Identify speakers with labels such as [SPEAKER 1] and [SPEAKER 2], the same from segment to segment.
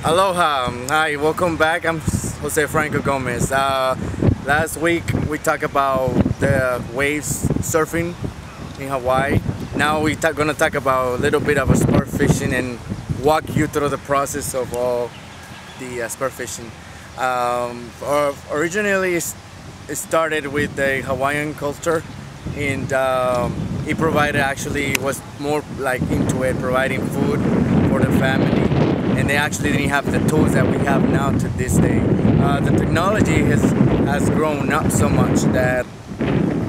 [SPEAKER 1] Aloha, hi, welcome back. I'm Jose Franco Gomez. Last week we talked about the waves surfing in Hawaii. Now we're gonna talk about a little bit of a sport fishing and walk you through the process of all the sport fishing. Originally it started with the Hawaiian culture, and it provided, actually was more like into it, providing food for the family, and they actually didn't have the tools that we have now to this day. The technology has grown up so much that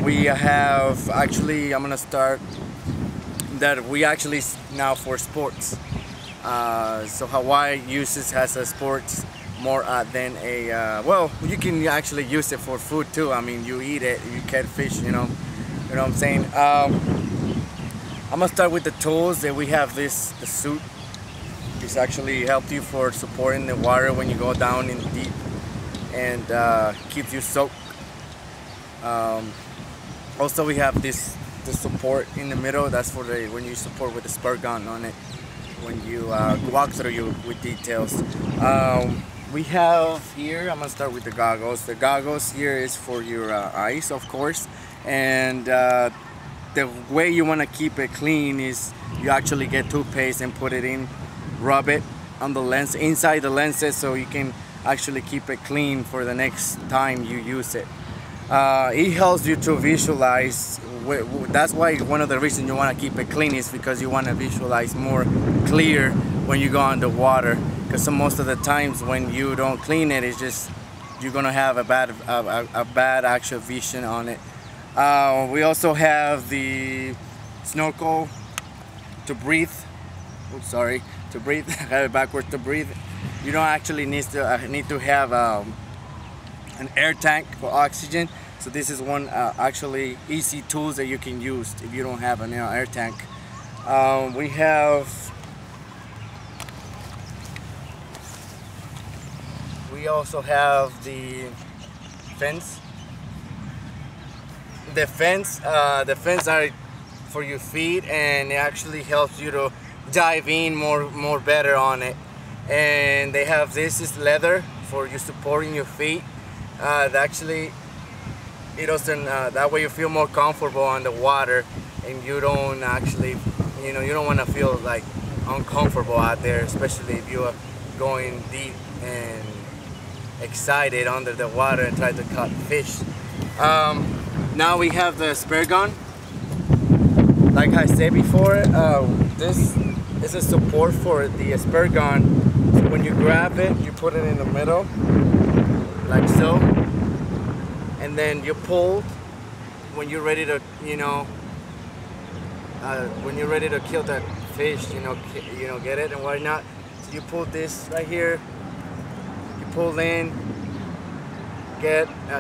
[SPEAKER 1] we have actually, I'm gonna start that we actually now for sports. So Hawaii has a sports more than a well, you can actually use it for food too. I mean, you eat it, you catch fish, you know what I'm saying. I'm gonna start with the tools that we have. The suit. This actually helps you for supporting the water when you go down in deep, and keeps you soaked. Also, we have the support in the middle. That's for when you support with the spur gun on it, when you walk through with details. We have here, I'm gonna start with the goggles. The goggles here is for your eyes, of course, and the way you want to keep it clean is you actually get toothpaste and put it in, rub it on the lens, inside the lenses, so you can actually keep it clean for the next time you use it. It helps you to visualize. That's why one of the reasons you want to keep it clean is because you want to visualize more clear when you go underwater. Because most of the times when you don't clean it, it's just you're gonna have a bad actual vision on it. We also have the snorkel to breathe. Oops, sorry, to breathe. I have it backwards, to breathe. You don't actually need to have an air tank for oxygen. So this is one actually easy tools that you can use if you don't have an air tank. We also have the fins. The fins are for your feet, and it actually helps you to dive in more better on it. And they have, this is leather for you supporting your feet. Actually, it doesn't. That way you feel more comfortable on the water, and you don't actually, you don't want to feel like uncomfortable out there, especially if you are going deep and excited under the water and try to catch fish. Now we have the spur gun. Like I said before, this is a support for the spur gun. So when you grab it, you put it in the middle, like so, and then you pull when you're ready to, when you're ready to kill that fish, get it and whatnot. So you pull this right here. Pull in,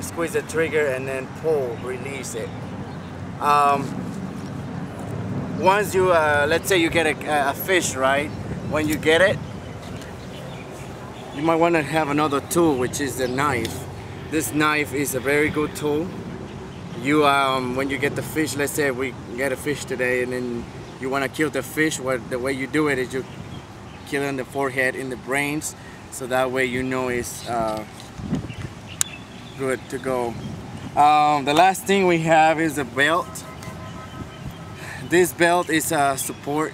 [SPEAKER 1] squeeze the trigger, and then pull, release it. Once you, let's say you get a fish, right? When you get it, you might want to have another tool, which is the knife. This knife is a very good tool. You, when you get the fish, let's say we get a fish today, and then you want to kill the fish. The way you do it is you kill in the forehead, in the brains. So that way it's good to go. The last thing we have is a belt. This belt is a support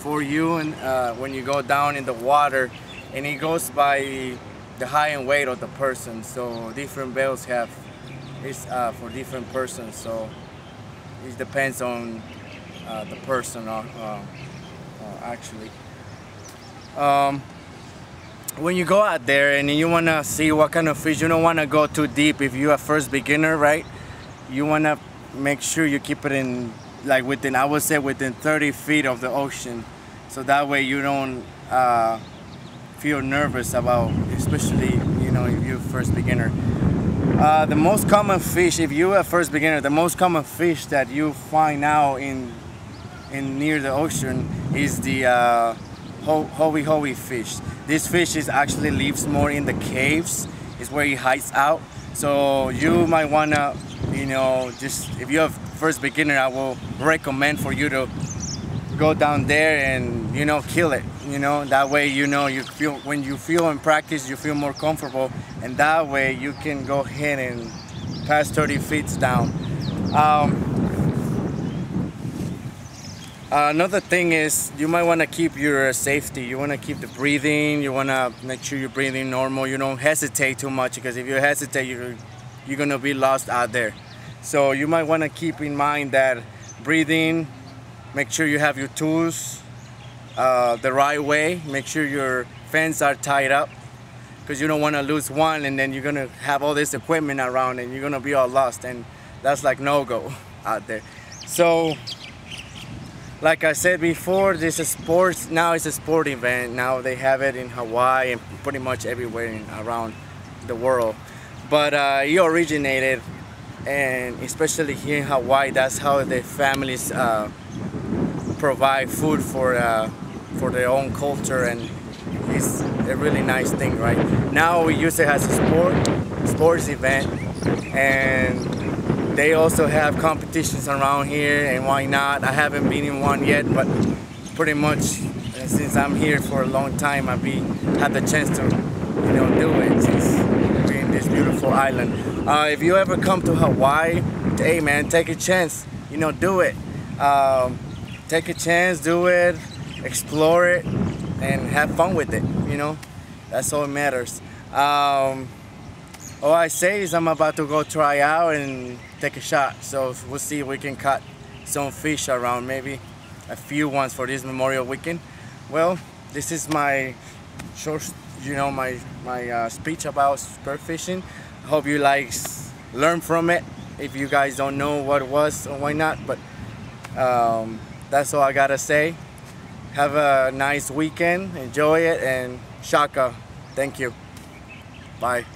[SPEAKER 1] for you, and when you go down in the water, and it goes by the height and weight of the person. So different belts have for different persons. So it depends on the person actually. When you go out there and you want to see what kind of fish, you don't want to go too deep if you're a first beginner, right? You want to make sure you keep it in, like within, I would say within 30 feet of the ocean. So that way you don't feel nervous about, especially, if you're a first beginner. The most common fish, if you're a first beginner, the most common fish that you find now in near the ocean is the howie fish. This fish actually lives more in the caves. It's where he hides out. So you might wanna, just if you're a first beginner, I will recommend for you to go down there and kill it. You know, that way, you know, you feel, when you feel in practice, you feel more comfortable, and that way you can go ahead and pass 30 feet down. Another thing is, you might want to keep your safety. You want to keep the breathing. You want to make sure you're breathing normal. You don't hesitate too much, because if you hesitate, you're gonna be lost out there. So you might want to keep in mind that breathing. Make sure you have your tools the right way. Make sure your fins are tied up, because you don't want to lose one, and then you're gonna have all this equipment around and you're gonna be all lost, and that's like no-go out there. So like I said before, this is sports. Now it's a sport event. Now they have it in Hawaii and pretty much everywhere around the world. But it originated, and especially here in Hawaii, that's how the families provide food for their own culture, and it's a really nice thing, right? Now we use it as a sports event, and they also have competitions around here, and why not? I haven't been in one yet, but pretty much since I'm here for a long time, I've had the chance to, you know, do it since we're in this beautiful island. If you ever come to Hawaii, hey man, take a chance, you know, do it. Take a chance, do it, explore it, and have fun with it, you know? That's all that matters. All I say is I'm about to go try out and take a shot. So we'll see if we can cut some fish around, maybe a few ones for this Memorial Weekend. Well, this is my short, you know, my speech about spur fishing. I hope you learn from it. If you guys don't know what it was, or why not, but that's all I gotta say. Have a nice weekend, enjoy it, and shaka. Thank you. Bye.